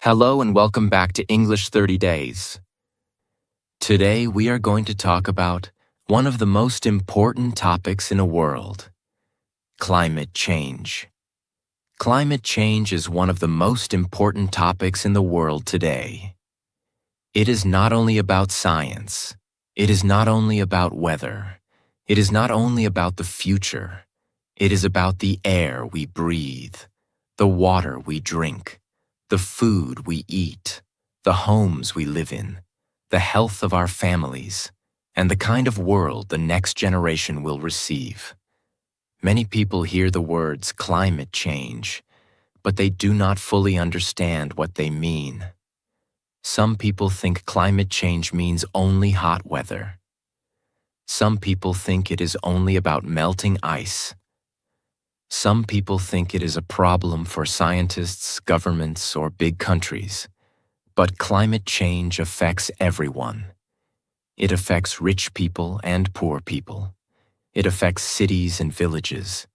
Hello and welcome back to English 30 Days. Today we are going to talk about one of the most important topics in the world, climate change. Climate change is one of the most important topics in the world today. It is not only about science. It is not only about weather. It is not only about the future. It is about the air we breathe, the water we drink, the food we eat, the homes we live in, the health of our families, and the kind of world the next generation will receive. Many people hear the words climate change, but they do not fully understand what they mean. Some people think climate change means only hot weather. Some people think it is only about melting ice. Some people think it is a problem for scientists, governments, or big countries. But climate change affects everyone. It affects rich people and poor people. It affects cities and villages.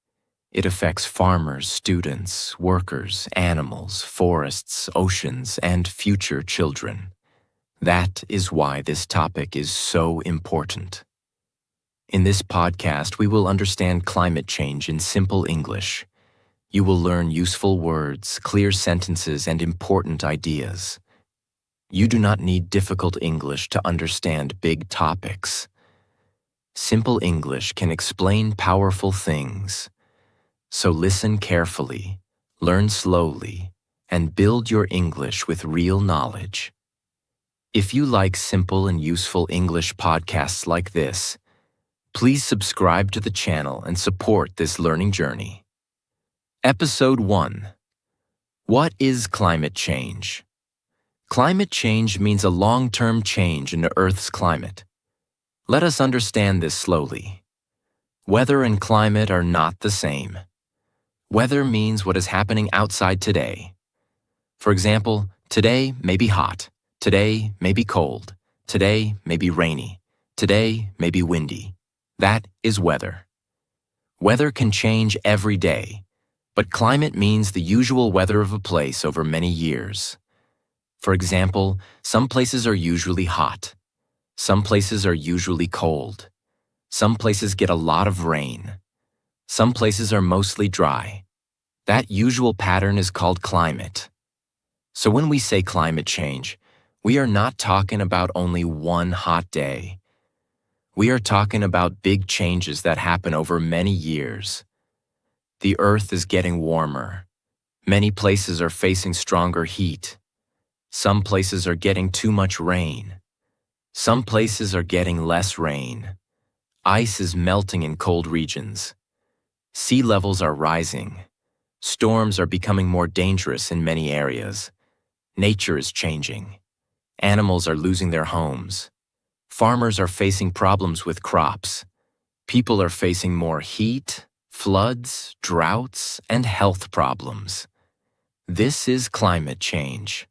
It affects farmers, students, workers, animals, forests, oceans, and future children. That is why this topic is so important. In this podcast, we will understand climate change in simple English. You will learn useful words, clear sentences, and important ideas. You do not need difficult English to understand big topics. Simple English can explain powerful things. So listen carefully, learn slowly, and build your English with real knowledge. If you like simple and useful English podcasts like this, please subscribe to the channel and support this learning journey. Episode 1. What is climate change? Climate change means a long-term change in the Earth's climate. Let us understand this slowly. Weather and climate are not the same. Weather means what is happening outside today. For example, today may be hot, today may be cold, today may be rainy, today may be windy. That is weather. Weather can change every day, but climate means the usual weather of a place over many years. For example, some places are usually hot. Some places are usually cold. Some places get a lot of rain. Some places are mostly dry. That usual pattern is called climate. So when we say climate change, we are not talking about only one hot day. We are talking about big changes that happen over many years. The Earth is getting warmer. Many places are facing stronger heat. Some places are getting too much rain. Some places are getting less rain. Ice is melting in cold regions. Sea levels are rising. Storms are becoming more dangerous in many areas. Nature is changing. Animals are losing their homes. Farmers are facing problems with crops. People are facing more heat, floods, droughts, and health problems. This is climate change.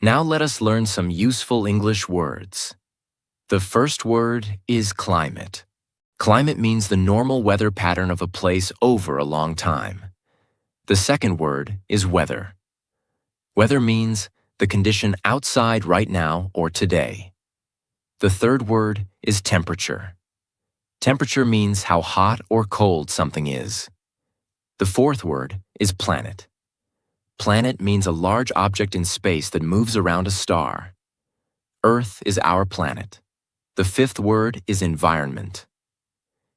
Now let us learn some useful English words. The first word is climate. Climate means the normal weather pattern of a place over a long time. The second word is weather. Weather means the condition outside right now or today. The third word is temperature. Temperature means how hot or cold something is. The fourth word is planet. Planet means a large object in space that moves around a star. Earth is our planet. The fifth word is environment.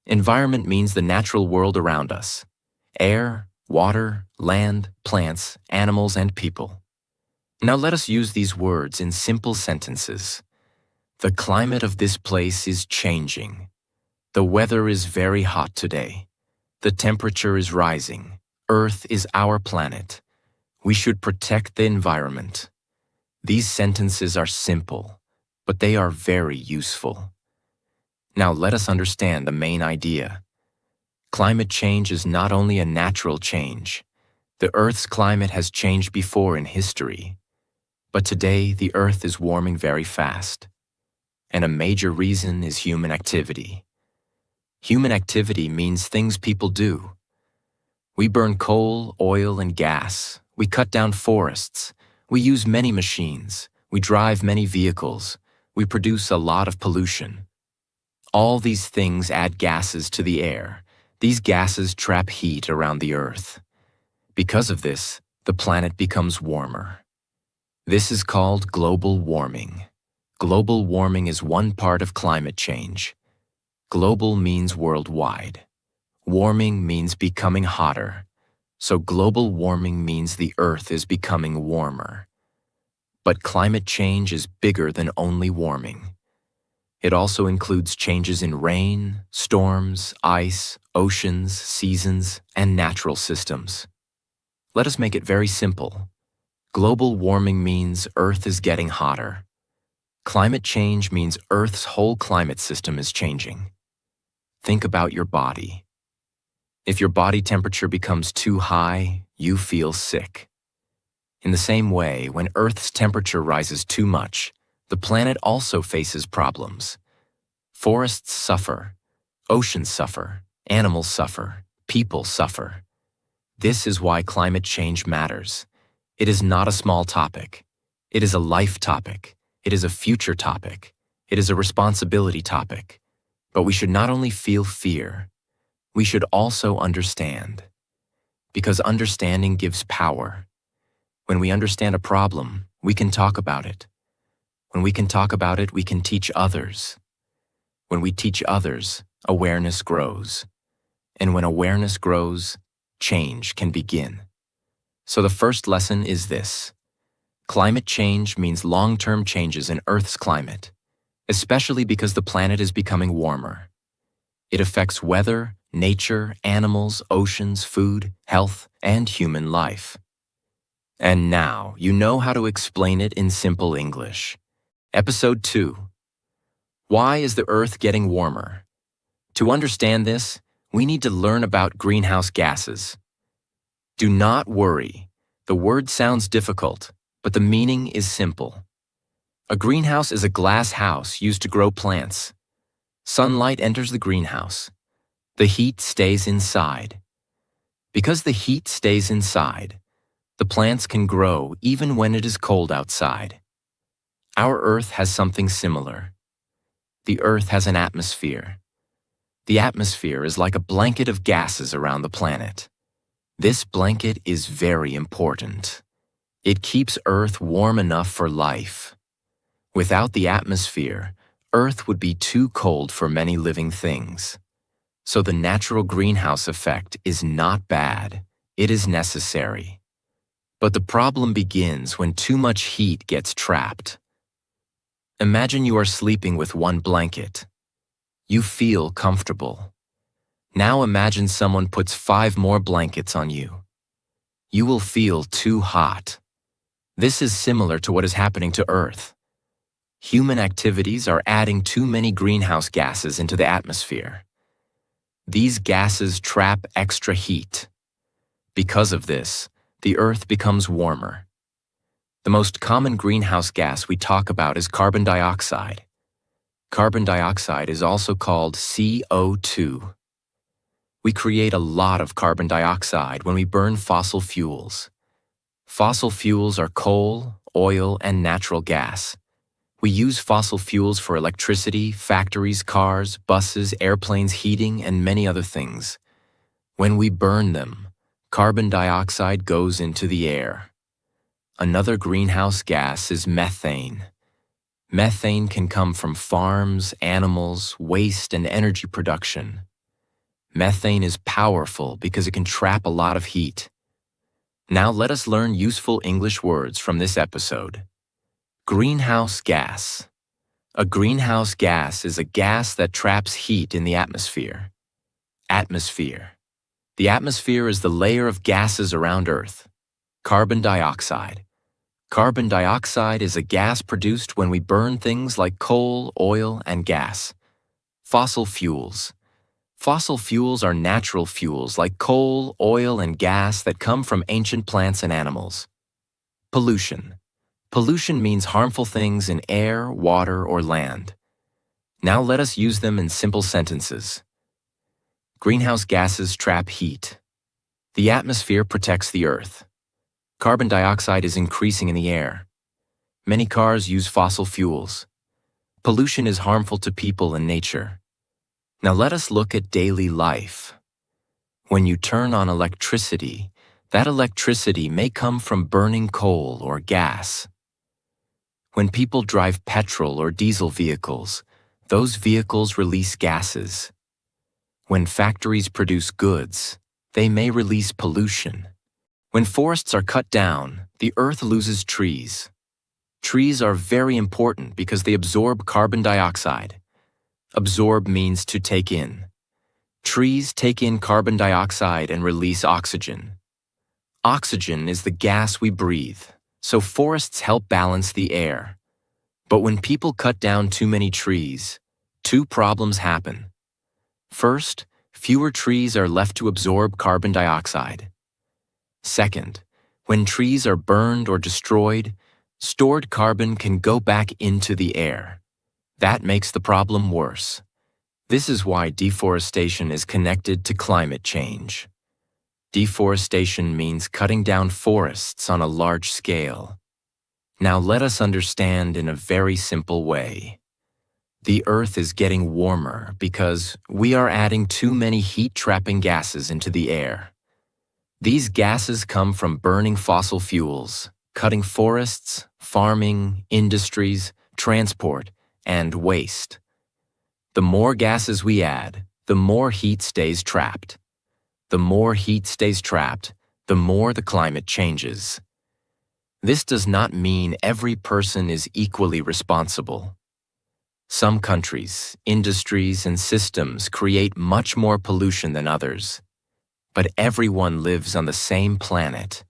Environment means the natural world around us. Air, water, land, plants, animals, and people. Now let us use these words in simple sentences. The climate of this place is changing. The weather is very hot today. The temperature is rising. Earth is our planet. We should protect the environment. These sentences are simple, but they are very useful. Now let us understand the main idea. Climate change is not only a natural change. The Earth's climate has changed before in history. But today, the Earth is warming very fast. And a major reason is human activity. Human activity means things people do. We burn coal, oil, and gas. We cut down forests. We use many machines, we drive many vehicles, we produce a lot of pollution. All these things add gases to the air. These gases trap heat around the Earth. Because of this, the planet becomes warmer. This is called global warming. Global warming is one part of climate change. Global means worldwide. Warming means becoming hotter. So global warming means the Earth is becoming warmer. But climate change is bigger than only warming. It also includes changes in rain, storms, ice, oceans, seasons, and natural systems. Let us make it very simple. Global warming means Earth is getting hotter. Climate change means Earth's whole climate system is changing. Think about your body. If your body temperature becomes too high, you feel sick. In the same way, when Earth's temperature rises too much, the planet also faces problems. Forests suffer, oceans suffer, animals suffer, people suffer. This is why climate change matters. It is not a small topic. It is a life topic. It is a future topic. It is a responsibility topic. But we should not only feel fear, we should also understand. Because understanding gives power. When we understand a problem, we can talk about it. When we can talk about it, we can teach others. When we teach others, awareness grows. And when awareness grows, change can begin. So the first lesson is this. Climate change means long-term changes in Earth's climate, especially because the planet is becoming warmer. It affects weather, nature, animals, oceans, food, health, and human life. And now, you know how to explain it in simple English. Episode 2. Why is the Earth getting warmer? To understand this, we need to learn about greenhouse gases. Do not worry. The word sounds difficult, but the meaning is simple. A greenhouse is a glass house used to grow plants. Sunlight enters the greenhouse. The heat stays inside. Because the heat stays inside, the plants can grow even when it is cold outside. Our Earth has something similar. The Earth has an atmosphere. The atmosphere is like a blanket of gases around the planet. This blanket is very important. It keeps Earth warm enough for life. Without the atmosphere, Earth would be too cold for many living things. So the natural greenhouse effect is not bad. It is necessary. But the problem begins when too much heat gets trapped. Imagine you are sleeping with one blanket. You feel comfortable. Now imagine someone puts 5 more blankets on you. You will feel too hot. This is similar to what is happening to Earth. Human activities are adding too many greenhouse gases into the atmosphere. These gases trap extra heat. Because of this, the Earth becomes warmer. The most common greenhouse gas we talk about is carbon dioxide. Carbon dioxide is also called CO2. We create a lot of carbon dioxide when we burn fossil fuels. Fossil fuels are coal, oil, and natural gas. We use fossil fuels for electricity, factories, cars, buses, airplanes, heating, and many other things. When we burn them, carbon dioxide goes into the air. Another greenhouse gas is methane. Methane can come from farms, animals, waste, and energy production. Methane is powerful because it can trap a lot of heat. Now let us learn useful English words from this episode. Greenhouse gas. A greenhouse gas is a gas that traps heat in the atmosphere. Atmosphere. The atmosphere is the layer of gases around Earth. Carbon dioxide. Carbon dioxide is a gas produced when we burn things like coal, oil, and gas. Fossil fuels. Fossil fuels are natural fuels like coal, oil, and gas that come from ancient plants and animals. Pollution. Pollution means harmful things in air, water, or land. Now let us use them in simple sentences. Greenhouse gases trap heat. The atmosphere protects the Earth. Carbon dioxide is increasing in the air. Many cars use fossil fuels. Pollution is harmful to people and nature. Now let us look at daily life. When you turn on electricity, that electricity may come from burning coal or gas. When people drive petrol or diesel vehicles, those vehicles release gases. When factories produce goods, they may release pollution. When forests are cut down, the earth loses trees. Trees are very important because they absorb carbon dioxide. Absorb means to take in. Trees take in carbon dioxide and release oxygen. Oxygen is the gas we breathe, so forests help balance the air. But when people cut down too many trees, two problems happen. First, fewer trees are left to absorb carbon dioxide. Second, when trees are burned or destroyed, stored carbon can go back into the air. That makes the problem worse. This is why deforestation is connected to climate change. Deforestation means cutting down forests on a large scale. Now let us understand in a very simple way. The Earth is getting warmer because we are adding too many heat-trapping gases into the air. These gases come from burning fossil fuels, cutting forests, farming, industries, transport, and waste. The more gases we add, the more heat stays trapped. The more heat stays trapped, the more the climate changes. This does not mean every person is equally responsible. Some countries, industries, and systems create much more pollution than others. But everyone lives on the same planet,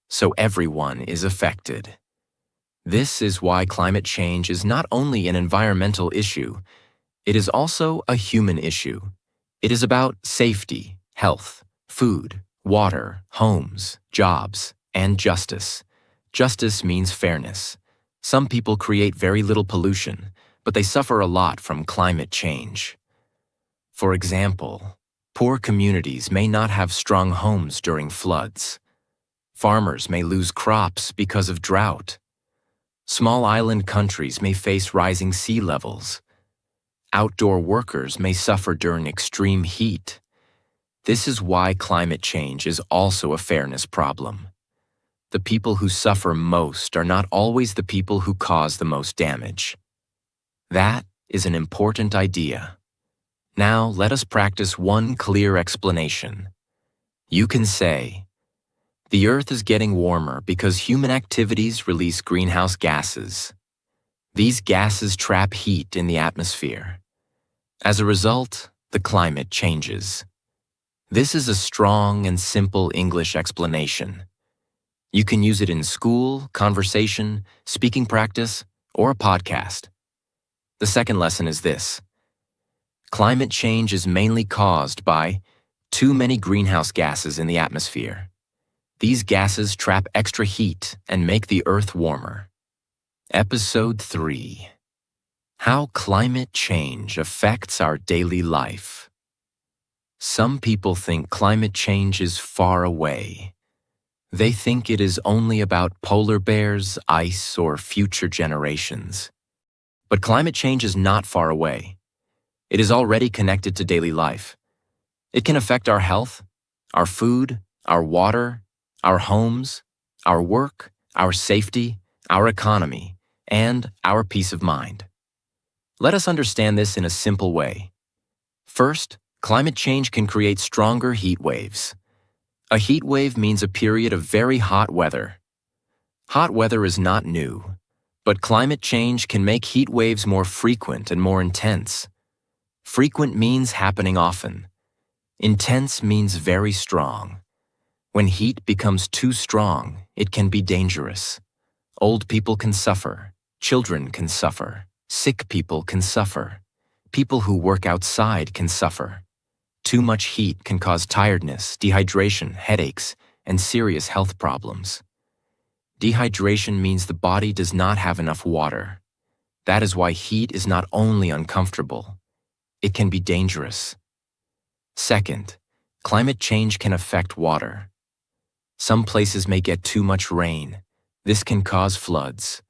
so everyone is affected. This is why climate change is not only an environmental issue, it is also a human issue. It is about safety, health, food, water, homes, jobs, and justice. Justice means fairness. Some people create very little pollution, but they suffer a lot from climate change. For example, poor communities may not have strong homes during floods. Farmers may lose crops because of drought. Small island countries may face rising sea levels. Outdoor workers may suffer during extreme heat. This is why climate change is also a fairness problem. The people who suffer most are not always the people who cause the most damage. That is an important idea. Now let us practice one clear explanation. You can say, the Earth is getting warmer because human activities release greenhouse gases. These gases trap heat in the atmosphere. As a result, the climate changes. This is a strong and simple English explanation. You can use it in school, conversation, speaking practice, or a podcast. The second lesson is this. Climate change is mainly caused by too many greenhouse gases in the atmosphere. These gases trap extra heat and make the Earth warmer. Episode 3. How climate change affects our daily life. Some people think climate change is far away. They think it is only about polar bears, ice, or future generations. But climate change is not far away. It is already connected to daily life. It can affect our health, our food, our water, our homes, our work, our safety, our economy, and our peace of mind. Let us understand this in a simple way. First, climate change can create stronger heat waves. A heat wave means a period of very hot weather. Hot weather is not new, but climate change can make heat waves more frequent and more intense. Frequent means happening often. Intense means very strong. When heat becomes too strong, it can be dangerous. Old people can suffer. Children can suffer. Sick people can suffer. People who work outside can suffer. Too much heat can cause tiredness, dehydration, headaches, and serious health problems. Dehydration means the body does not have enough water. That is why heat is not only uncomfortable, it can be dangerous. Second, climate change can affect water. Some places may get too much rain. This can cause floods.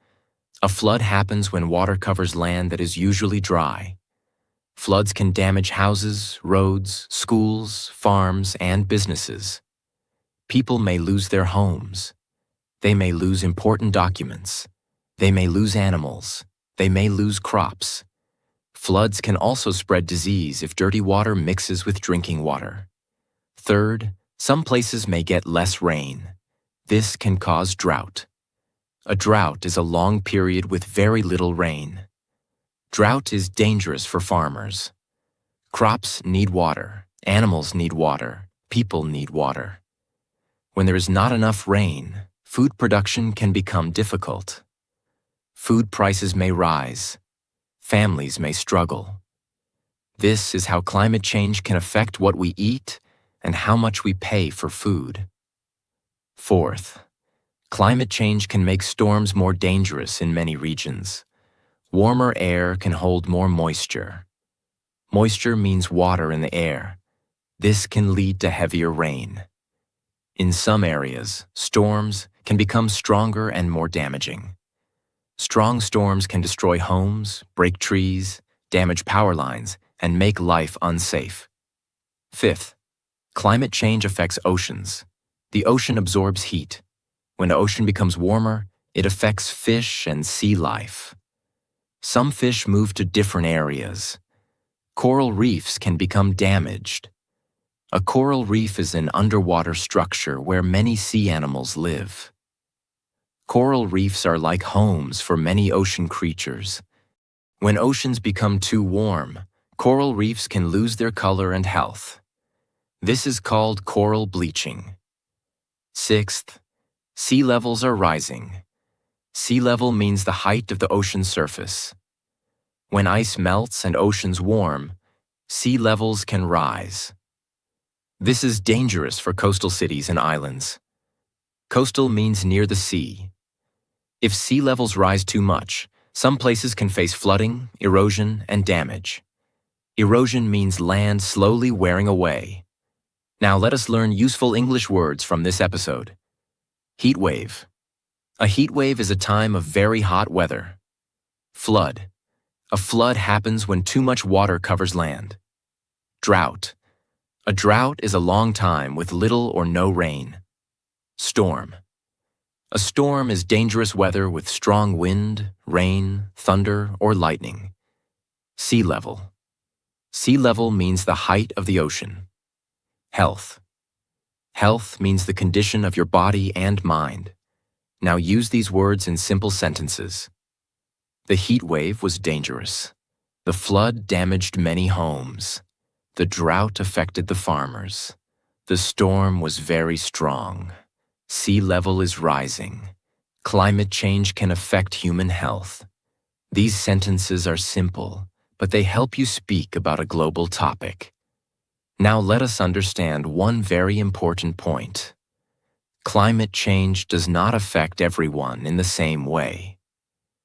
A flood happens when water covers land that is usually dry. Floods can damage houses, roads, schools, farms, and businesses. People may lose their homes. They may lose important documents. They may lose animals. They may lose crops. Floods can also spread disease if dirty water mixes with drinking water. Third, some places may get less rain. This can cause drought. A drought is a long period with very little rain. Drought is dangerous for farmers. Crops need water, animals need water, people need water. When there is not enough rain, food production can become difficult. Food prices may rise. Families may struggle. This is how climate change can affect what we eat and how much we pay for food. Fourth, climate change can make storms more dangerous in many regions. Warmer air can hold more moisture. Moisture means water in the air. This can lead to heavier rain. In some areas, storms can become stronger and more damaging. Strong storms can destroy homes, break trees, damage power lines, and make life unsafe. Fifth, climate change affects oceans. The ocean absorbs heat. When the ocean becomes warmer, it affects fish and sea life. Some fish move to different areas. Coral reefs can become damaged. A coral reef is an underwater structure where many sea animals live. Coral reefs are like homes for many ocean creatures. When oceans become too warm, coral reefs can lose their color and health. This is called coral bleaching. Sixth, sea levels are rising. Sea level means the height of the ocean surface. When ice melts and oceans warm, sea levels can rise. This is dangerous for coastal cities and islands. Coastal means near the sea. If sea levels rise too much, some places can face flooding, erosion, and damage. Erosion means land slowly wearing away. Now let us learn useful English words from this episode. Heat wave. A heat wave is a time of very hot weather. Flood. A flood happens when too much water covers land. Drought. A drought is a long time with little or no rain. Storm. A storm is dangerous weather with strong wind, rain, thunder, or lightning. Sea level. Sea level means the height of the ocean. Health. Health means the condition of your body and mind. Now use these words in simple sentences. The heat wave was dangerous. The flood damaged many homes. The drought affected the farmers. The storm was very strong. Sea level is rising. Climate change can affect human health. These sentences are simple, but they help you speak about a global topic. Now let us understand one very important point. Climate change does not affect everyone in the same way.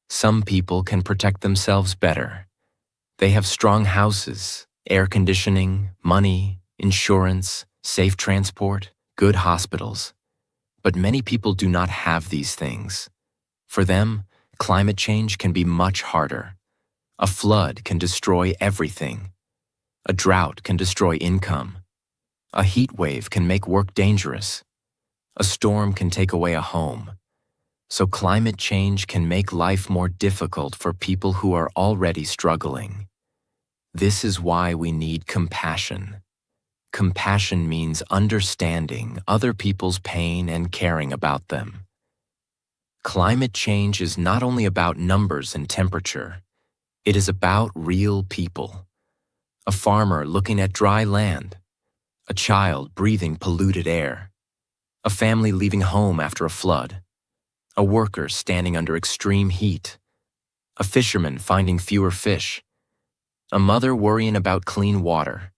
Some people can protect themselves better. They have strong houses, air conditioning, money, insurance, safe transport, good hospitals. But many people do not have these things. For them, climate change can be much harder. A flood can destroy everything. A drought can destroy income. A heat wave can make work dangerous. A storm can take away a home. So climate change can make life more difficult for people who are already struggling. This is why we need compassion. Compassion means understanding other people's pain and caring about them. Climate change is not only about numbers and temperature. It is about real people. A farmer looking at dry land. A child breathing polluted air. A family leaving home after a flood. A worker standing under extreme heat. A fisherman finding fewer fish. A mother worrying about clean water.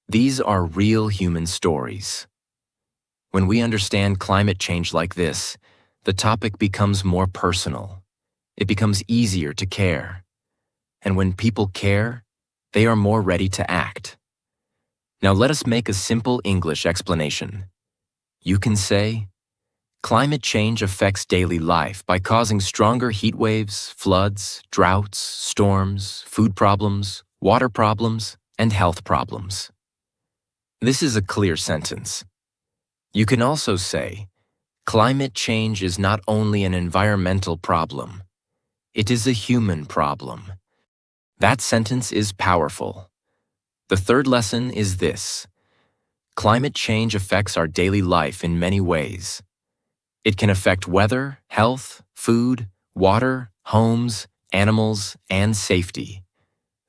These are real human stories. When we understand climate change like this, the topic becomes more personal. It becomes easier to care. And when people care, they are more ready to act. Now let us make a simple English explanation. You can say, climate change affects daily life by causing stronger heat waves, floods, droughts, storms, food problems, water problems, and health problems. This is a clear sentence. You can also say, climate change is not only an environmental problem, it is a human problem. That sentence is powerful. The third lesson is this. Climate change affects our daily life in many ways. It can affect weather, health, food, water, homes, animals, and safety.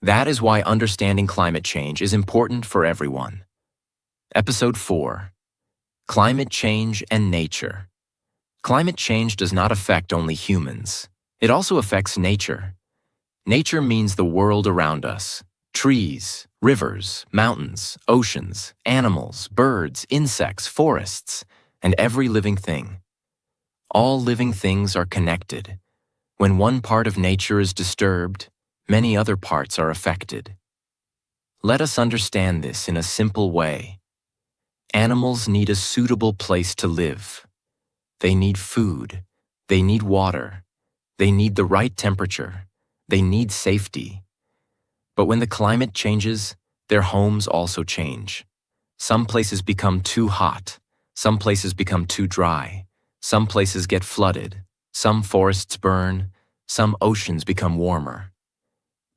That is why understanding climate change is important for everyone. Episode 4. Climate Change and Nature. Climate change does not affect only humans. It also affects nature. Nature means the world around us. Trees, rivers, mountains, oceans, animals, birds, insects, forests, and every living thing. All living things are connected. When one part of nature is disturbed, many other parts are affected. Let us understand this in a simple way. Animals need a suitable place to live. They need food. They need water. They need the right temperature. They need safety. But when the climate changes, their homes also change. Some places become too hot. Some places become too dry. Some places get flooded. Some forests burn. Some oceans become warmer.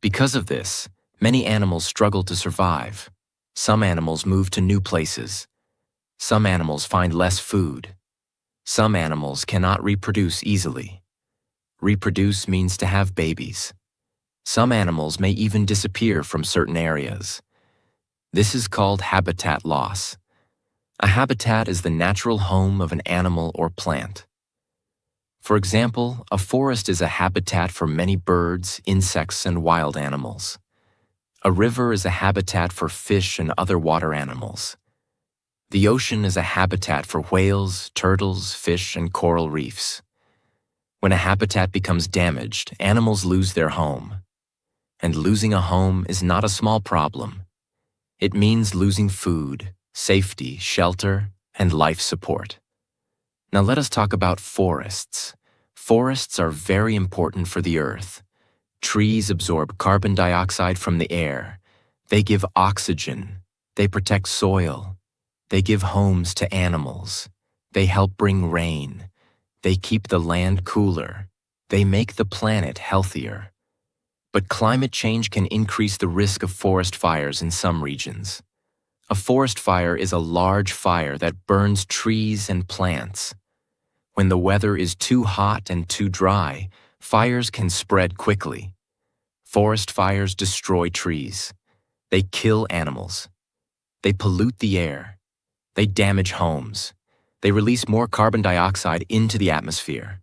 Because of this, many animals struggle to survive. Some animals move to new places. Some animals find less food. Some animals cannot reproduce easily. Reproduce means to have babies. Some animals may even disappear from certain areas. This is called habitat loss. A habitat is the natural home of an animal or plant. For example, a forest is a habitat for many birds, insects, and wild animals. A river is a habitat for fish and other water animals. The ocean is a habitat for whales, turtles, fish, and coral reefs. When a habitat becomes damaged, animals lose their home. And losing a home is not a small problem. It means losing food, safety, shelter, and life support. Now let us talk about forests. Forests are very important for the earth. Trees absorb carbon dioxide from the air. They give oxygen. They protect soil. They give homes to animals. They help bring rain. They keep the land cooler. They make the planet healthier. But climate change can increase the risk of forest fires in some regions. A forest fire is a large fire that burns trees and plants. When the weather is too hot and too dry, fires can spread quickly. Forest fires destroy trees. They kill animals. They pollute the air. They damage homes. They release more carbon dioxide into the atmosphere.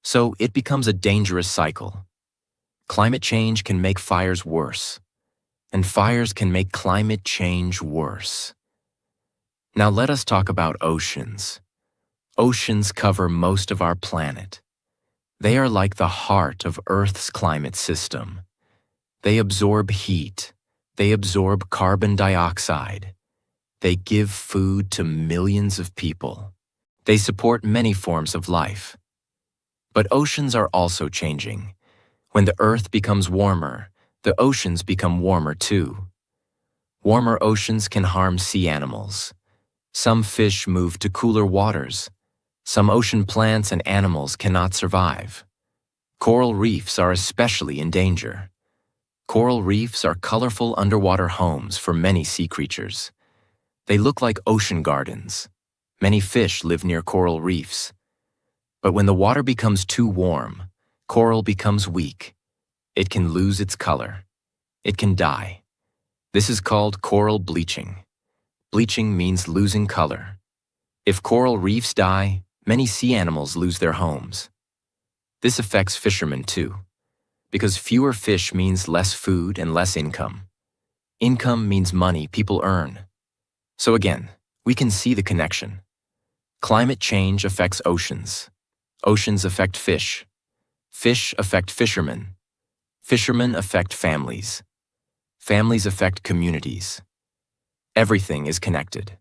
So it becomes a dangerous cycle. Climate change can make fires worse, and fires can make climate change worse. Now let us talk about oceans. Oceans cover most of our planet. They are like the heart of Earth's climate system. They absorb heat. They absorb carbon dioxide. They give food to millions of people. They support many forms of life. But oceans are also changing. When the Earth becomes warmer, the oceans become warmer too. Warmer oceans can harm sea animals. Some fish move to cooler waters. Some ocean plants and animals cannot survive. Coral reefs are especially in danger. Coral reefs are colorful underwater homes for many sea creatures. They look like ocean gardens. Many fish live near coral reefs. But when the water becomes too warm, coral becomes weak. It can lose its color. It can die. This is called coral bleaching. Bleaching means losing color. If coral reefs die, many sea animals lose their homes. This affects fishermen too, because fewer fish means less food and less income. Income means money people earn. So again, we can see the connection. Climate change affects oceans. Oceans affect fish. Fish affect fishermen. Fishermen affect families. Families affect communities. Everything is connected.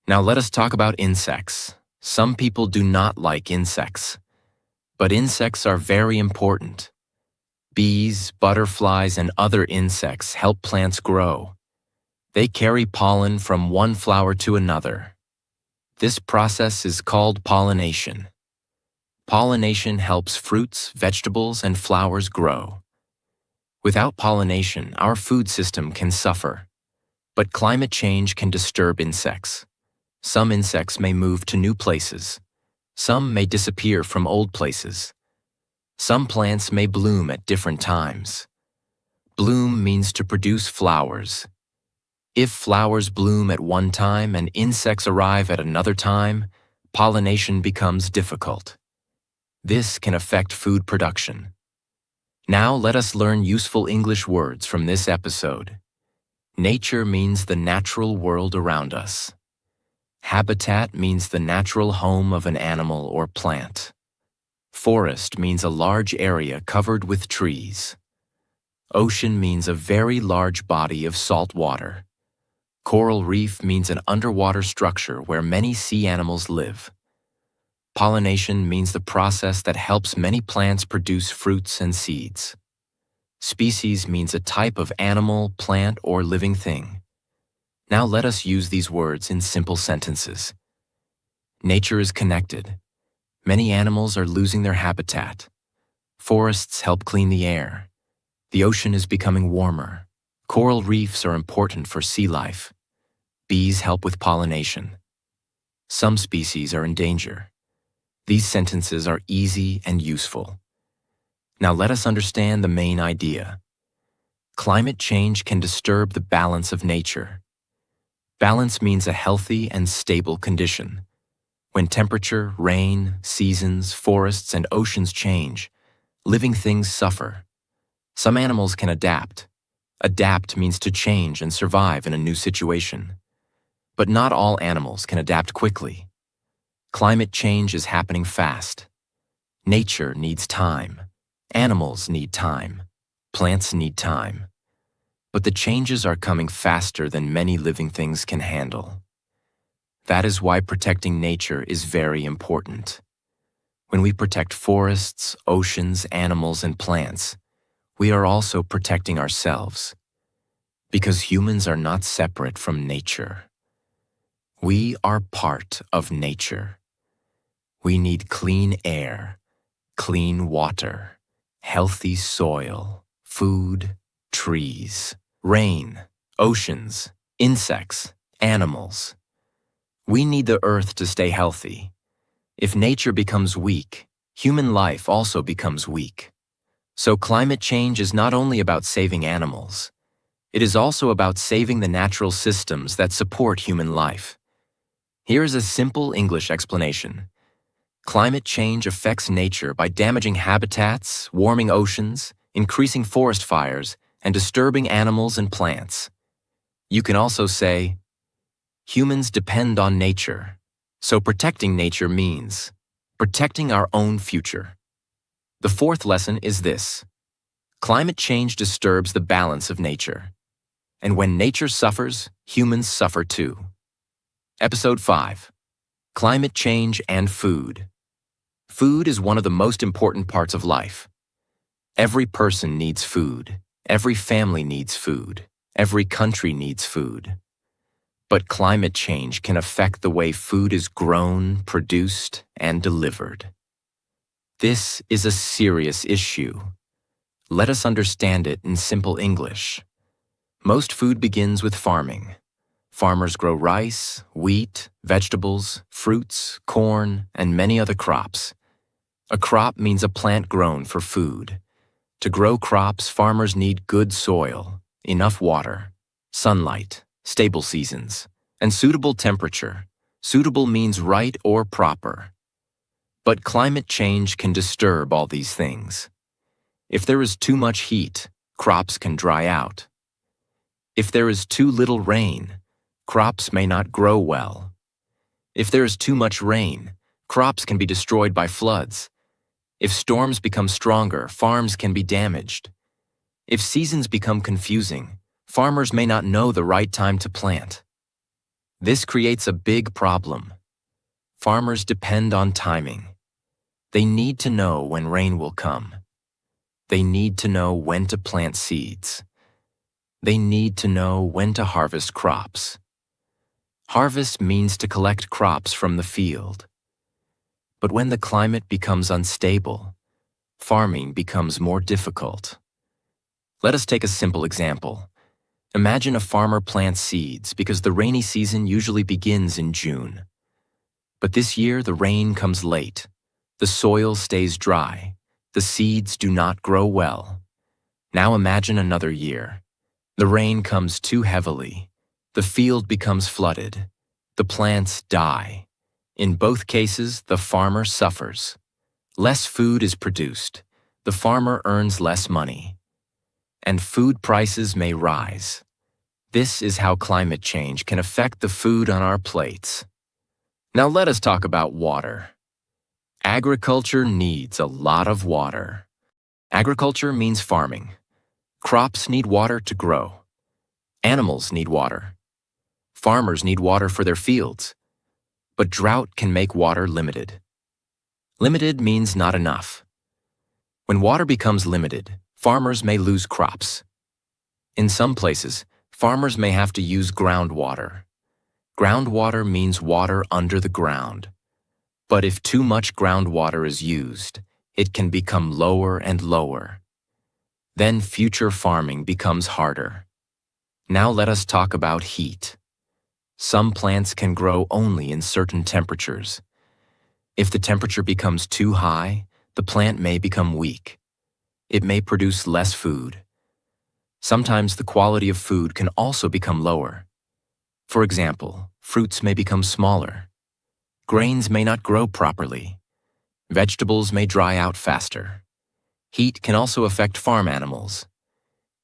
Now let us talk about insects. Some people do not like insects, but insects are very important. Bees, butterflies, and other insects help plants grow. They carry pollen from one flower to another. This process is called pollination. Pollination helps fruits, vegetables, and flowers grow. Without pollination, our food system can suffer. But climate change can disturb insects. Some insects may move to new places. Some may disappear from old places. Some plants may bloom at different times. Bloom means to produce flowers. If flowers bloom at one time and insects arrive at another time, pollination becomes difficult. This can affect food production. Now let us learn useful English words from this episode. Nature means the natural world around us. Habitat means the natural home of an animal or plant. Forest means a large area covered with trees. Ocean means a very large body of salt water. Coral reef means an underwater structure where many sea animals live. Pollination means the process that helps many plants produce fruits and seeds. Species means a type of animal, plant, or living thing. Now let us use these words in simple sentences. Nature is connected. Many animals are losing their habitat. Forests help clean the air. The ocean is becoming warmer. Coral reefs are important for sea life. Bees help with pollination. Some species are in danger. These sentences are easy and useful. Now let us understand the main idea. Climate change can disturb the balance of nature. Balance means a healthy and stable condition. When temperature, rain, seasons, forests, and oceans change, living things suffer. Some animals can adapt. Adapt means to change and survive in a new situation. But not all animals can adapt quickly. Climate change is happening fast. Nature needs time. Animals need time. Plants need time. But the changes are coming faster than many living things can handle. That is why protecting nature is very important. When we protect forests, oceans, animals, and plants, we are also protecting ourselves. Because humans are not separate from nature. We are part of nature. We need clean air, clean water, healthy soil, food, trees, rain, oceans, insects, animals. We need the earth to stay healthy. If nature becomes weak, human life also becomes weak. So climate change is not only about saving animals. It is also about saving the natural systems that support human life. Here is a simple English explanation. Climate change affects nature by damaging habitats, warming oceans, increasing forest fires, and disturbing animals and plants. You can also say, humans depend on nature, so protecting nature means protecting our own future. The fourth lesson is this. Climate change disturbs the balance of nature. And when nature suffers, humans suffer too. Episode 5. Climate Change and Food. Food is one of the most important parts of life. Every person needs food. Every family needs food. Every country needs food. But climate change can affect the way food is grown, produced, and delivered. This is a serious issue. Let us understand it in simple English. Most food begins with farming. Farmers grow rice, wheat, vegetables, fruits, corn, and many other crops. A crop means a plant grown for food. To grow crops, farmers need good soil, enough water, sunlight, stable seasons, and suitable temperature. Suitable means right or proper. But climate change can disturb all these things. If there is too much heat, crops can dry out. If there is too little rain, crops may not grow well. If there is too much rain, crops can be destroyed by floods. If storms become stronger, farms can be damaged. If seasons become confusing, farmers may not know the right time to plant. This creates a big problem. Farmers depend on timing. They need to know when rain will come. They need to know when to plant seeds. They need to know when to harvest crops. Harvest means to collect crops from the field. But when the climate becomes unstable, farming becomes more difficult. Let us take a simple example. Imagine a farmer plants seeds because the rainy season usually begins in June. But this year the rain comes late. The soil stays dry. The seeds do not grow well. Now imagine another year. The rain comes too heavily. The field becomes flooded. The plants die. In both cases, the farmer suffers. Less food is produced. The farmer earns less money. And food prices may rise. This is how climate change can affect the food on our plates. Now let us talk about water. Agriculture needs a lot of water. Agriculture means farming. Crops need water to grow. Animals need water. Farmers need water for their fields. But drought can make water limited. Limited means not enough. When water becomes limited, farmers may lose crops. In some places, farmers may have to use groundwater. Groundwater means water under the ground. But if too much groundwater is used, it can become lower and lower. Then future farming becomes harder. Now let us talk about heat. Some plants can grow only in certain temperatures. If the temperature becomes too high, the plant may become weak. It may produce less food. Sometimes the quality of food can also become lower. For example, fruits may become smaller. Grains may not grow properly. Vegetables may dry out faster. Heat can also affect farm animals.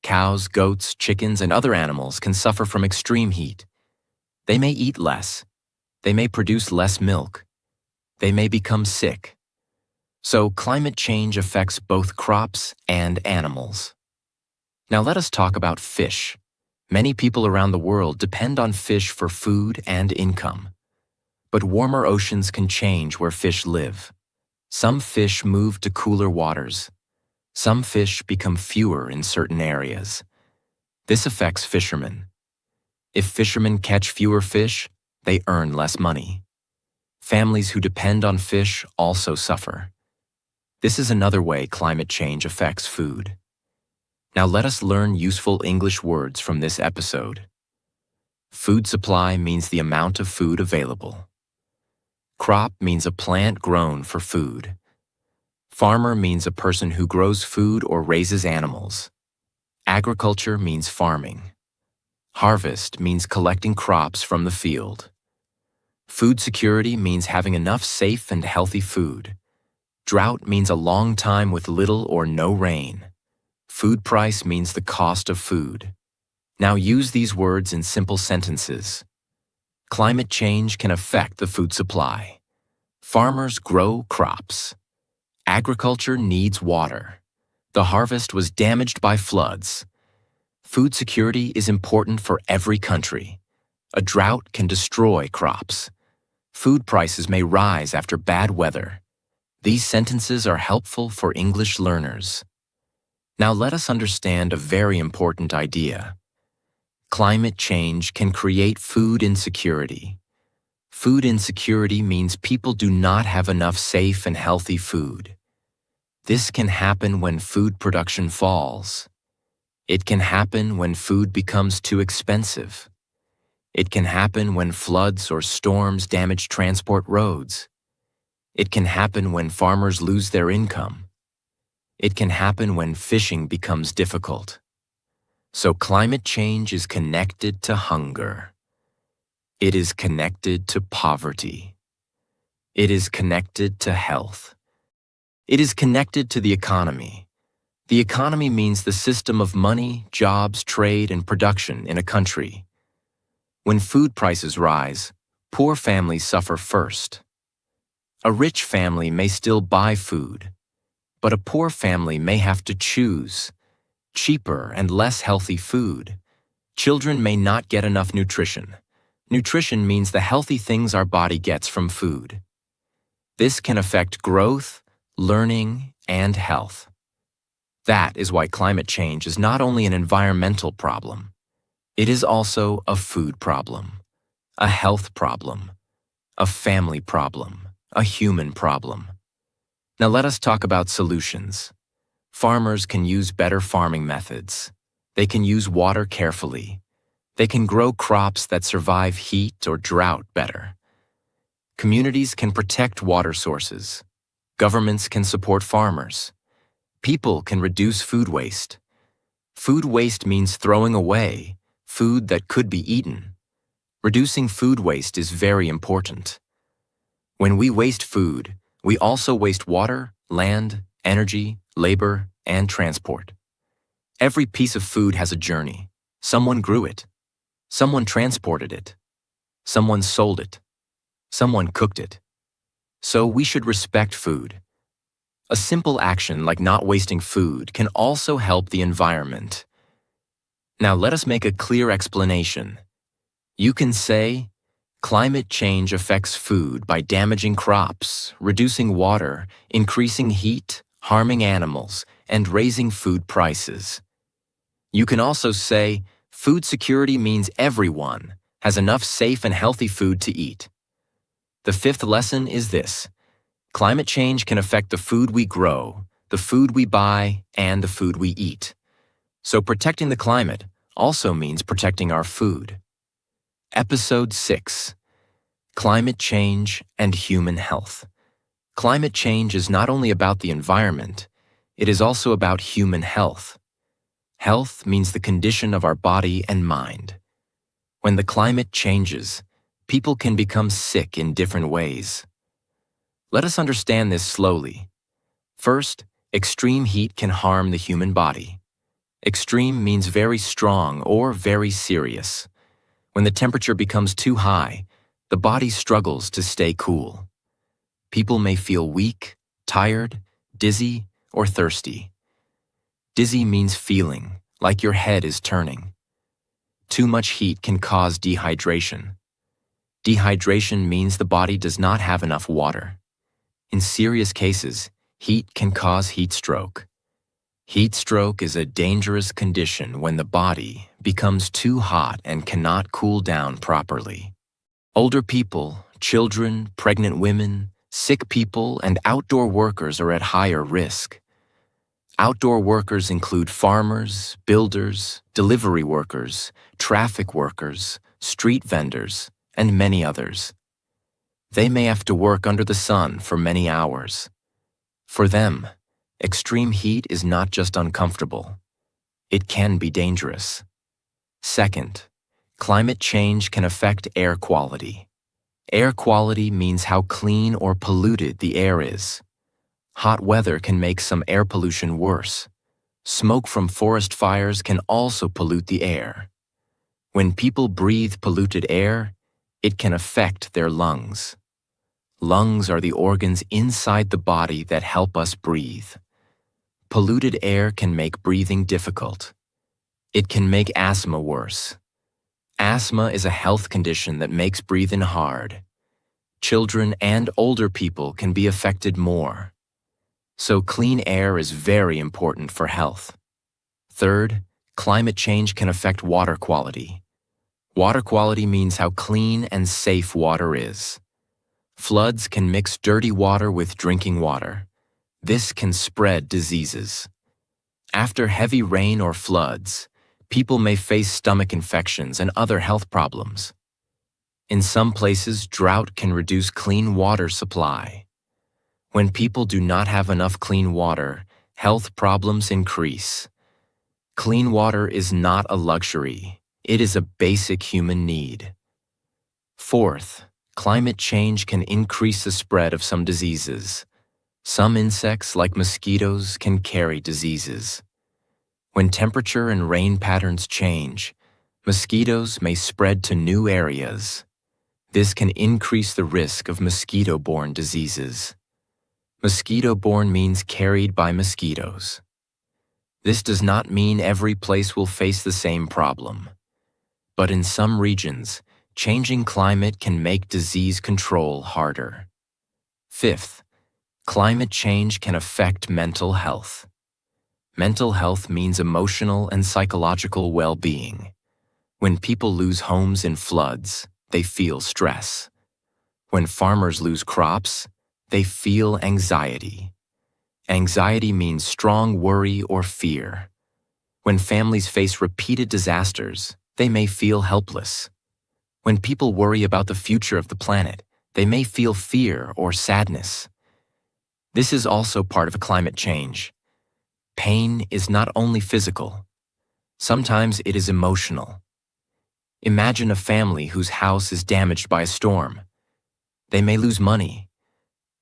Cows, goats, chickens, and other animals can suffer from extreme heat. They may eat less. They may produce less milk. They may become sick. So climate change affects both crops and animals. Now let us talk about fish. Many people around the world depend on fish for food and income. But warmer oceans can change where fish live. Some fish move to cooler waters. Some fish become fewer in certain areas. This affects fishermen. If fishermen catch fewer fish, they earn less money. Families who depend on fish also suffer. This is another way climate change affects food. Now let us learn useful English words from this episode. Food supply means the amount of food available. Crop means a plant grown for food. Farmer means a person who grows food or raises animals. Agriculture means farming. Harvest means collecting crops from the field. Food security means having enough safe and healthy food. Drought means a long time with little or no rain. Food price means the cost of food. Now use these words in simple sentences. Climate change can affect the food supply. Farmers grow crops. Agriculture needs water. The harvest was damaged by floods. Food security is important for every country. A drought can destroy crops. Food prices may rise after bad weather. These sentences are helpful for English learners. Now let us understand a very important idea. Climate change can create food insecurity. Food insecurity means people do not have enough safe and healthy food. This can happen when food production falls. It can happen when food becomes too expensive. It can happen when floods or storms damage transport roads. It can happen when farmers lose their income. It can happen when fishing becomes difficult. So climate change is connected to hunger. It is connected to poverty. It is connected to health. It is connected to the economy. The economy means the system of money, jobs, trade, and production in a country. When food prices rise, poor families suffer first. A rich family may still buy food, but a poor family may have to choose cheaper and less healthy food. Children may not get enough nutrition. Nutrition means the healthy things our body gets from food. This can affect growth, learning, and health. That is why climate change is not only an environmental problem, it is also a food problem, a health problem, a family problem, a human problem. Now let us talk about solutions. Farmers can use better farming methods. They can use water carefully. They can grow crops that survive heat or drought better. Communities can protect water sources. Governments can support farmers. People can reduce food waste. Food waste means throwing away food that could be eaten. Reducing food waste is very important. When we waste food, we also waste water, land, energy, labor, and transport. Every piece of food has a journey. Someone grew it. Someone transported it. Someone sold it. Someone cooked it. So we should respect food. A simple action like not wasting food can also help the environment. Now let us make a clear explanation. You can say, climate change affects food by damaging crops, reducing water, increasing heat, harming animals, and raising food prices. You can also say, food security means everyone has enough safe and healthy food to eat. The fifth lesson is this. Climate change can affect the food we grow, the food we buy, and the food we eat. So protecting the climate also means protecting our food. Episode 6. Climate Change and Human Health. Climate change is not only about the environment, it is also about human health. Health means the condition of our body and mind. When the climate changes, people can become sick in different ways. Let us understand this slowly. First, extreme heat can harm the human body. Extreme means very strong or very serious. When the temperature becomes too high, the body struggles to stay cool. People may feel weak, tired, dizzy, or thirsty. Dizzy means feeling like your head is turning. Too much heat can cause dehydration. Dehydration means the body does not have enough water. In serious cases, heat can cause heat stroke. Heat stroke is a dangerous condition when the body becomes too hot and cannot cool down properly. Older people, children, pregnant women, sick people, and outdoor workers are at higher risk. Outdoor workers include farmers, builders, delivery workers, traffic workers, street vendors, and many others. They may have to work under the sun for many hours. For them, extreme heat is not just uncomfortable. It can be dangerous. Second, climate change can affect air quality. Air quality means how clean or polluted the air is. Hot weather can make some air pollution worse. Smoke from forest fires can also pollute the air. When people breathe polluted air, it can affect their lungs. Lungs are the organs inside the body that help us breathe. Polluted air can make breathing difficult. It can make asthma worse. Asthma is a health condition that makes breathing hard. Children and older people can be affected more. So clean air is very important for health. Third, climate change can affect water quality. Water quality means how clean and safe water is. Floods can mix dirty water with drinking water. This can spread diseases. After heavy rain or floods, people may face stomach infections and other health problems. In some places, drought can reduce clean water supply. When people do not have enough clean water, health problems increase. Clean water is not a luxury. It is a basic human need. Fourth, climate change can increase the spread of some diseases. Some insects, like mosquitoes, can carry diseases. When temperature and rain patterns change, mosquitoes may spread to new areas. This can increase the risk of mosquito-borne diseases. Mosquito-borne means carried by mosquitoes. This does not mean every place will face the same problem. But in some regions, changing climate can make disease control harder. Fifth, climate change can affect mental health. Mental health means emotional and psychological well-being. When people lose homes in floods, they feel stress. When farmers lose crops, they feel anxiety. Anxiety means strong worry or fear. When families face repeated disasters, they may feel helpless. When people worry about the future of the planet, they may feel fear or sadness. This is also part of climate change. Pain is not only physical. Sometimes it is emotional. Imagine a family whose house is damaged by a storm. They may lose money.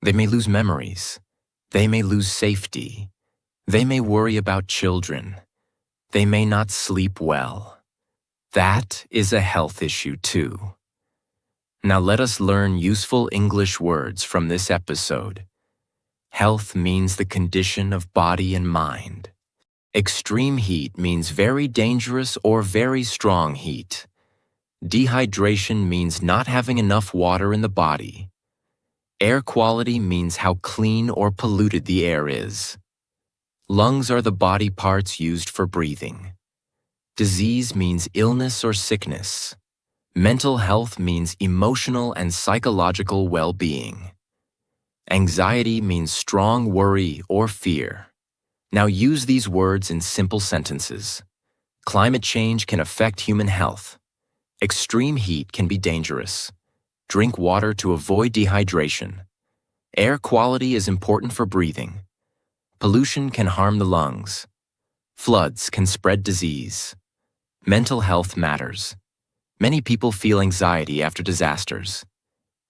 They may lose memories. They may lose safety. They may worry about children. They may not sleep well. That is a health issue too. Now let us learn useful English words from this episode. Health means the condition of body and mind. Extreme heat means very dangerous or very strong heat. Dehydration means not having enough water in the body. Air quality means how clean or polluted the air is. Lungs are the body parts used for breathing. Disease means illness or sickness. Mental health means emotional and psychological well-being. Anxiety means strong worry or fear. Now use these words in simple sentences. Climate change can affect human health. Extreme heat can be dangerous. Drink water to avoid dehydration. Air quality is important for breathing. Pollution can harm the lungs. Floods can spread disease. Mental health matters. Many people feel anxiety after disasters.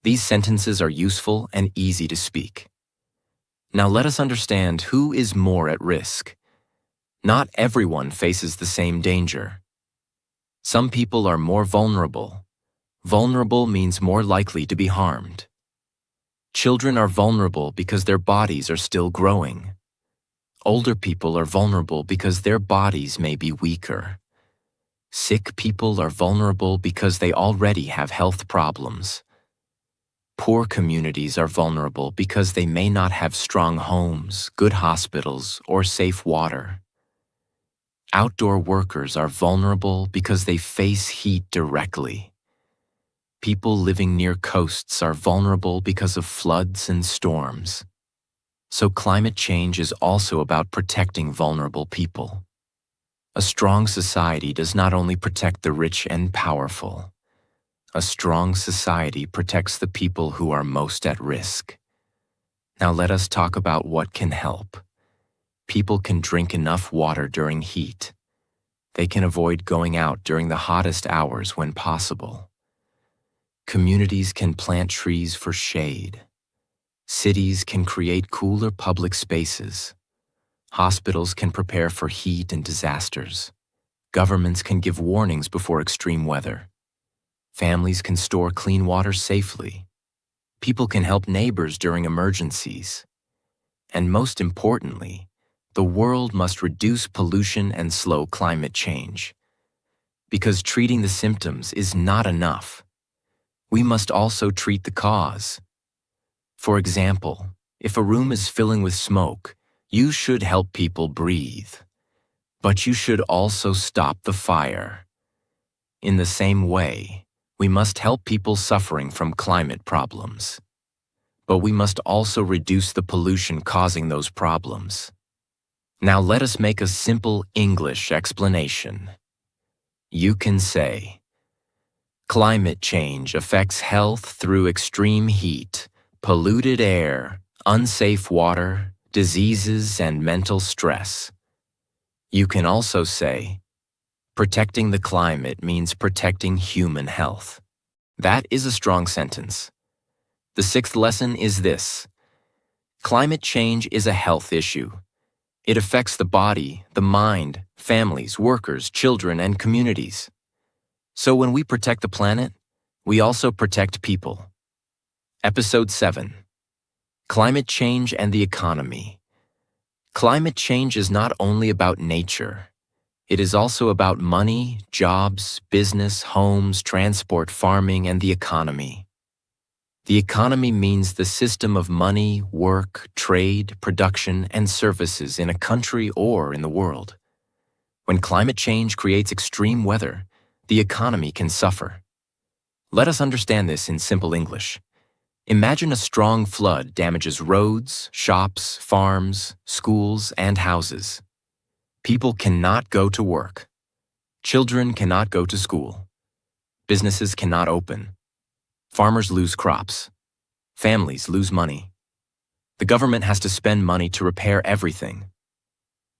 These sentences are useful and easy to speak. Now let us understand who is more at risk. Not everyone faces the same danger. Some people are more vulnerable. Vulnerable means more likely to be harmed. Children are vulnerable because their bodies are still growing. Older people are vulnerable because their bodies may be weaker. Sick people are vulnerable because they already have health problems. Poor communities are vulnerable because they may not have strong homes, good hospitals, or safe water. Outdoor workers are vulnerable because they face heat directly. People living near coasts are vulnerable because of floods and storms. So climate change is also about protecting vulnerable people. A strong society does not only protect the rich and powerful. A strong society protects the people who are most at risk. Now let us talk about what can help. People can drink enough water during heat. They can avoid going out during the hottest hours when possible. Communities can plant trees for shade. Cities can create cooler public spaces. Hospitals can prepare for heat and disasters. Governments can give warnings before extreme weather. Families can store clean water safely. People can help neighbors during emergencies. And most importantly, the world must reduce pollution and slow climate change. Because treating the symptoms is not enough. We must also treat the cause. For example, if a room is filling with smoke, you should help people breathe. But you should also stop the fire. In the same way, we must help people suffering from climate problems. But we must also reduce the pollution causing those problems. Now let us make a simple English explanation. You can say, climate change affects health through extreme heat, polluted air, unsafe water, diseases, and mental stress. You can also say, protecting the climate means protecting human health. That is a strong sentence. The sixth lesson is this. Climate change is a health issue. It affects the body, the mind, families, workers, children, and communities. So when we protect the planet, we also protect people. Episode 7. Climate Change and the Economy. Climate change is not only about nature. It is also about money, jobs, business, homes, transport, farming, and the economy. The economy means the system of money, work, trade, production, and services in a country or in the world. When climate change creates extreme weather, the economy can suffer. Let us understand this in simple English. Imagine a strong flood damages roads, shops, farms, schools, and houses. People cannot go to work. Children cannot go to school. Businesses cannot open. Farmers lose crops. Families lose money. The government has to spend money to repair everything.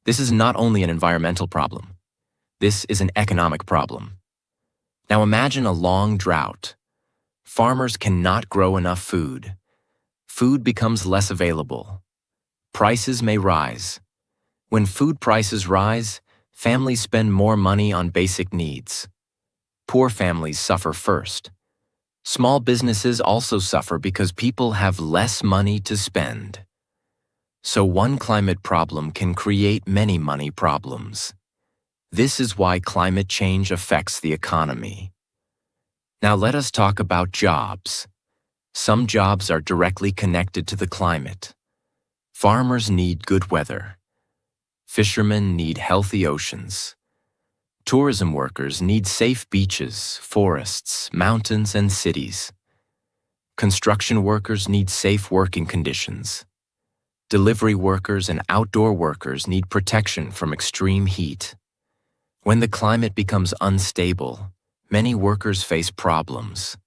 This is not only an environmental problem. This is an economic problem. Now imagine a long drought. Farmers cannot grow enough food. Food becomes less available. Prices may rise. When food prices rise, families spend more money on basic needs. Poor families suffer first. Small businesses also suffer because people have less money to spend. So one climate problem can create many money problems. This is why climate change affects the economy. Now let us talk about jobs. Some jobs are directly connected to the climate. Farmers need good weather. Fishermen need healthy oceans. Tourism workers need safe beaches, forests, mountains, and cities. Construction workers need safe working conditions. Delivery workers and outdoor workers need protection from extreme heat. When the climate becomes unstable, many workers face problems.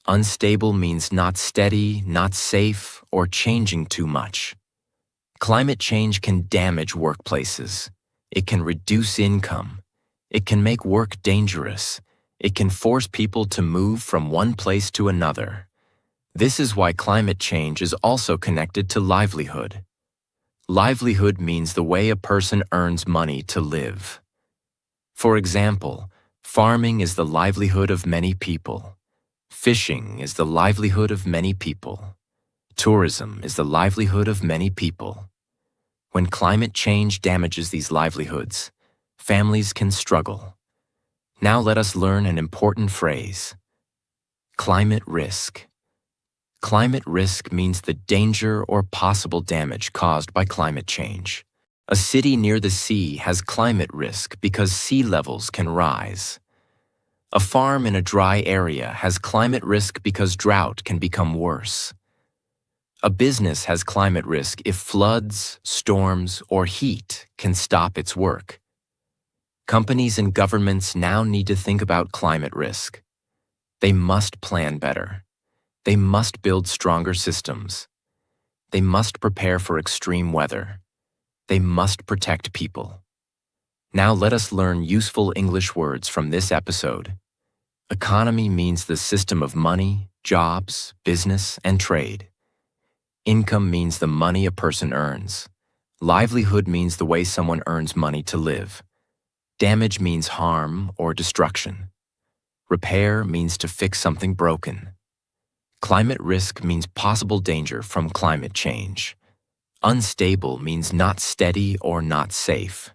Unstable means not steady, not safe, or changing too much. Climate change can damage workplaces. It can reduce income. It can make work dangerous. It can force people to move from one place to another. This is why climate change is also connected to livelihood. Livelihood means the way a person earns money to live. For example, farming is the livelihood of many people. Fishing is the livelihood of many people. Tourism is the livelihood of many people. When climate change damages these livelihoods, families can struggle. Now let us learn an important phrase. Climate risk. Climate risk means the danger or possible damage caused by climate change. A city near the sea has climate risk because sea levels can rise. A farm in a dry area has climate risk because drought can become worse. A business has climate risk if floods, storms, or heat can stop its work. Companies and governments now need to think about climate risk. They must plan better. They must build stronger systems. They must prepare for extreme weather. They must protect people. Now let us learn useful English words from this episode. Economy means the system of money, jobs, business, and trade. Income means the money a person earns. Livelihood means the way someone earns money to live. Damage means harm or destruction. Repair means to fix something broken. Climate risk means possible danger from climate change. Unstable means not steady or not safe.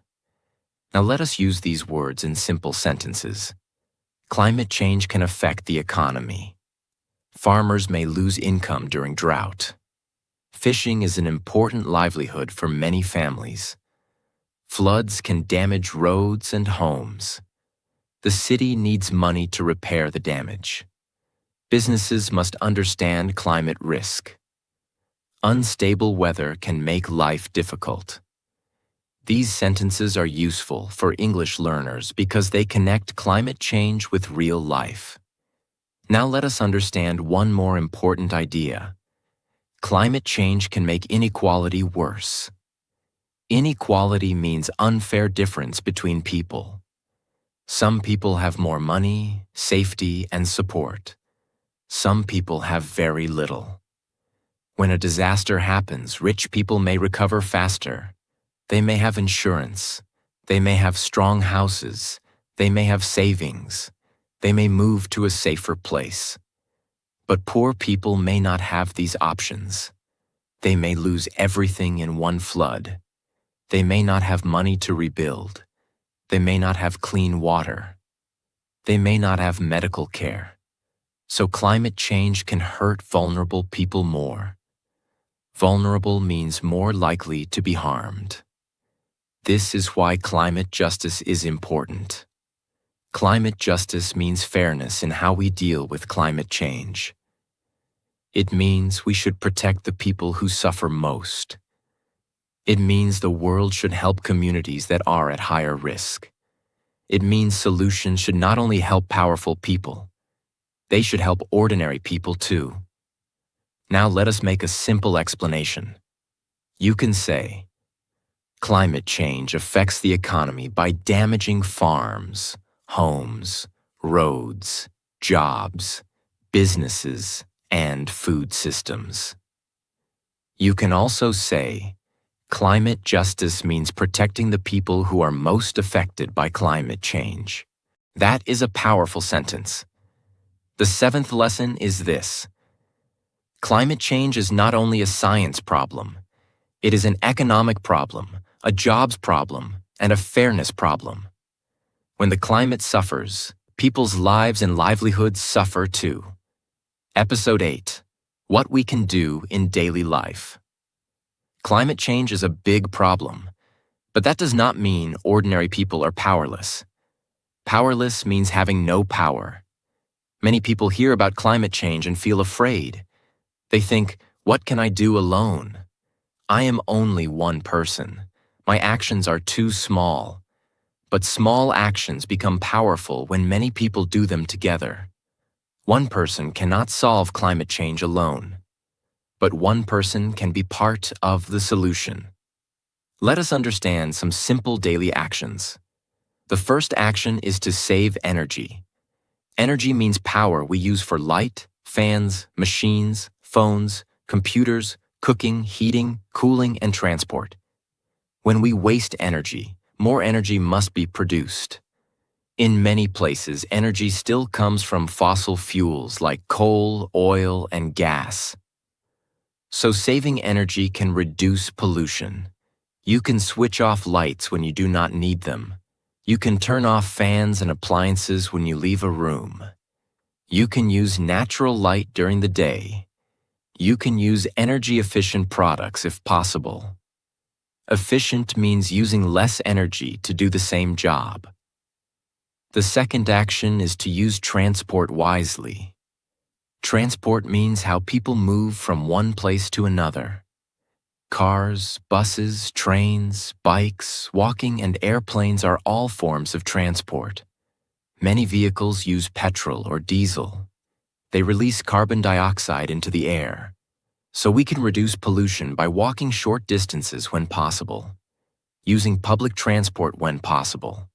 Now let us use these words in simple sentences. Climate change can affect the economy. Farmers may lose income during drought. Fishing is an important livelihood for many families. Floods can damage roads and homes. The city needs money to repair the damage. Businesses must understand climate risk. Unstable weather can make life difficult. These sentences are useful for English learners because they connect climate change with real life. Now let us understand one more important idea. Climate change can make inequality worse. Inequality means unfair difference between people. Some people have more money, safety, and support. Some people have very little. When a disaster happens, rich people may recover faster. They may have insurance. They may have strong houses. They may have savings. They may move to a safer place. But poor people may not have these options. They may lose everything in one flood. They may not have money to rebuild. They may not have clean water. They may not have medical care. So climate change can hurt vulnerable people more. Vulnerable means more likely to be harmed. This is why climate justice is important. Climate justice means fairness in how we deal with climate change. It means we should protect the people who suffer most. It means the world should help communities that are at higher risk. It means solutions should not only help powerful people, they should help ordinary people too. Now let us make a simple explanation. You can say, climate change affects the economy by damaging farms, homes, roads, jobs, businesses, and food systems. You can also say, climate justice means protecting the people who are most affected by climate change. That is a powerful sentence. The seventh lesson is this. Climate change is not only a science problem, it is an economic problem, a jobs problem, and a fairness problem. When the climate suffers, people's lives and livelihoods suffer too. Episode 8. What we can do in daily life. Climate change is a big problem, but that does not mean ordinary people are powerless. Powerless means having no power. Many people hear about climate change and feel afraid. They think, what can I do alone? I am only one person. My actions are too small. But small actions become powerful when many people do them together. One person cannot solve climate change alone, but one person can be part of the solution. Let us understand some simple daily actions. The first action is to save energy. Energy means power we use for light, fans, machines, phones, computers, cooking, heating, cooling, and transport. When we waste energy, more energy must be produced. In many places, energy still comes from fossil fuels like coal, oil, and gas. So saving energy can reduce pollution. You can switch off lights when you do not need them. You can turn off fans and appliances when you leave a room. You can use natural light during the day. You can use energy-efficient products if possible. Efficient means using less energy to do the same job. The second action is to use transport wisely. Transport means how people move from one place to another. Cars, buses, trains, bikes, walking, and airplanes are all forms of transport. Many vehicles use petrol or diesel. They release carbon dioxide into the air. So we can reduce pollution by walking short distances when possible, using public transport when possible,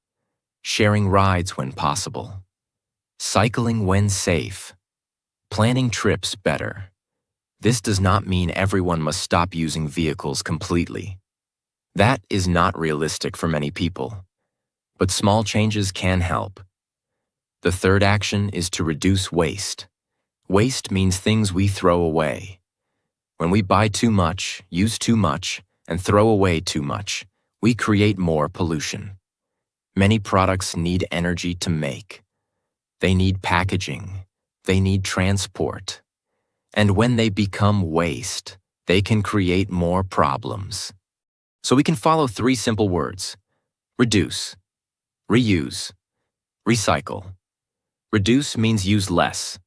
sharing rides when possible, cycling when safe, planning trips better. This does not mean everyone must stop using vehicles completely. That is not realistic for many people, but small changes can help. The third action is to reduce waste. Waste means things we throw away. When we buy too much, use too much, and throw away too much, we create more pollution. Many products need energy to make. They need packaging. They need transport. And when they become waste, they can create more problems. So we can follow 3 simple words: reduce, reuse, recycle. Reduce means use less.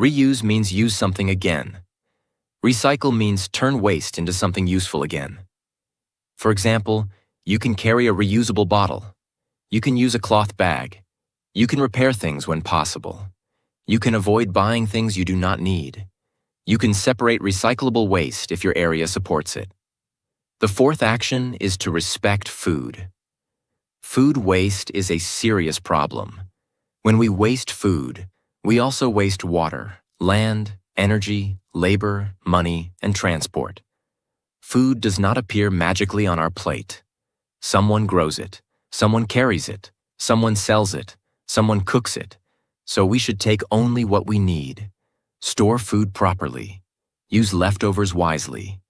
Reuse means use something again. Recycle means turn waste into something useful again. For example, you can carry a reusable bottle. You can use a cloth bag. You can repair things when possible. You can avoid buying things you do not need. You can separate recyclable waste if your area supports it. The fourth action is to respect food. Food waste is a serious problem. When we waste food, we also waste water, land, energy, labor, money, and transport. Food does not appear magically on our plate. Someone grows it, someone carries it, someone sells it, someone cooks it. So we should take only what we need. Store food properly. Use leftovers wisely.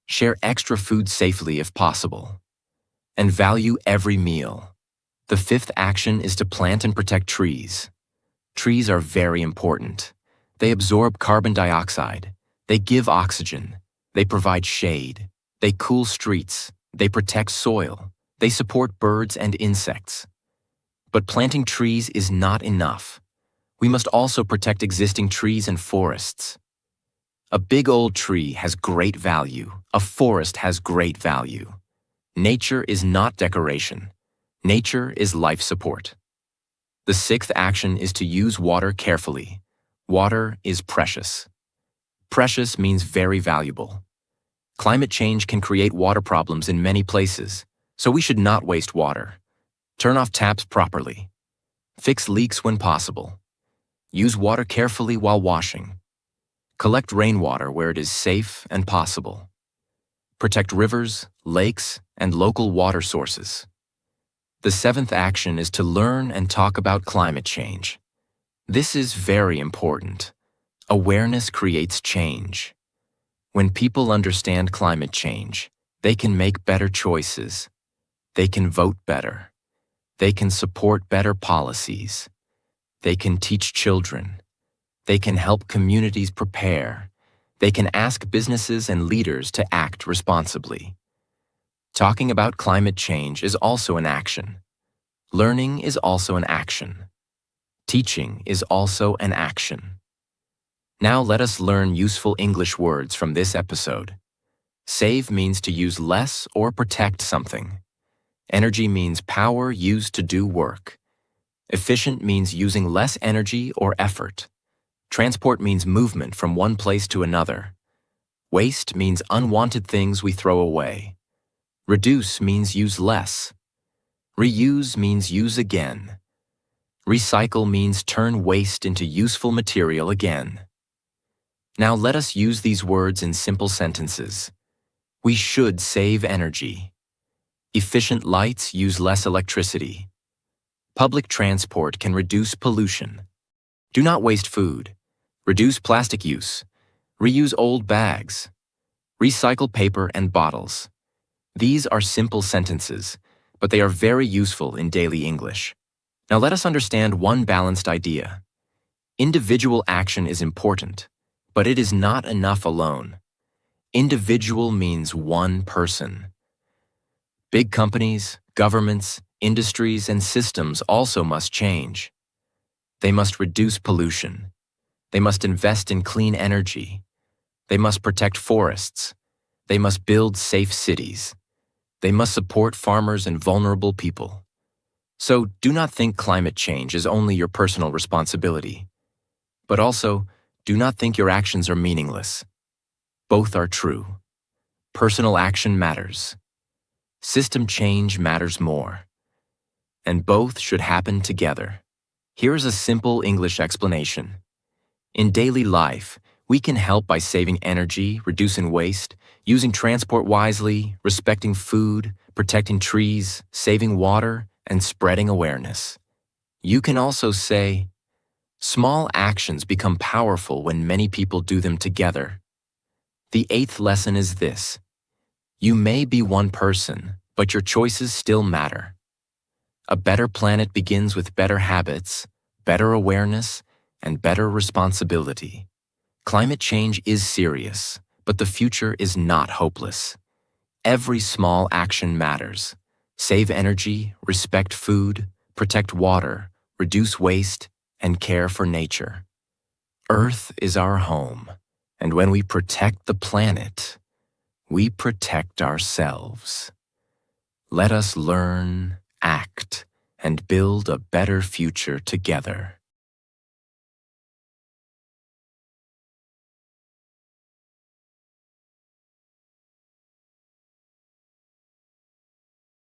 Share extra food safely if possible. And value every meal. The fifth action is to plant and protect trees. Trees are very important. They absorb carbon dioxide. They give oxygen. They provide shade. They cool streets. They protect soil. They support birds and insects. But planting trees is not enough. We must also protect existing trees and forests. A big old tree has great value. A forest has great value. Nature is not decoration. Nature is life support. The sixth action is to use water carefully. Water is precious. Precious means very valuable. Climate change can create water problems in many places, so we should not waste water. Turn off taps properly. Fix leaks when possible. Use water carefully while washing. Collect rainwater where it is safe and possible. Protect rivers, lakes, and local water sources. The seventh action is to learn and talk about climate change. This is very important. Awareness creates change. When people understand climate change, they can make better choices. They can vote better. They can support better policies. They can teach children. They can help communities prepare. They can ask businesses and leaders to act responsibly. Talking about climate change is also an action. Learning is also an action. Teaching is also an action. Now let us learn useful English words from this episode. Save means to use less or protect something. Energy means power used to do work. Efficient means using less energy or effort. Transport means movement from one place to another. Waste means unwanted things we throw away. Reduce means use less. Reuse means use again. Recycle means turn waste into useful material again. Now let us use these words in simple sentences. We should save energy. Efficient lights use less electricity. Public transport can reduce pollution. Do not waste food. Reduce plastic use. Reuse old bags. Recycle paper and bottles. These are simple sentences, but they are very useful in daily English. Now let us understand one balanced idea. Individual action is important, but it is not enough alone. Individual means one person. Big companies, governments, industries, and systems also must change. They must reduce pollution. They must invest in clean energy. They must protect forests. They must build safe cities. They must support farmers and vulnerable people. So do not think climate change is only your personal responsibility. But also, do not think your actions are meaningless. Both are true. Personal action matters. System change matters more. And both should happen together. Here's a simple English explanation. In daily life, we can help by saving energy, reducing waste, using transport wisely, respecting food, protecting trees, saving water, and spreading awareness. You can also say, small actions become powerful when many people do them together. The eighth lesson is this. You may be one person, but your choices still matter. A better planet begins with better habits, better awareness, and better responsibility. Climate change is serious, but the future is not hopeless. Every small action matters. Save energy, respect food, protect water, reduce waste, and care for nature. Earth is our home, and when we protect the planet, we protect ourselves. Let us learn, act, and build a better future together.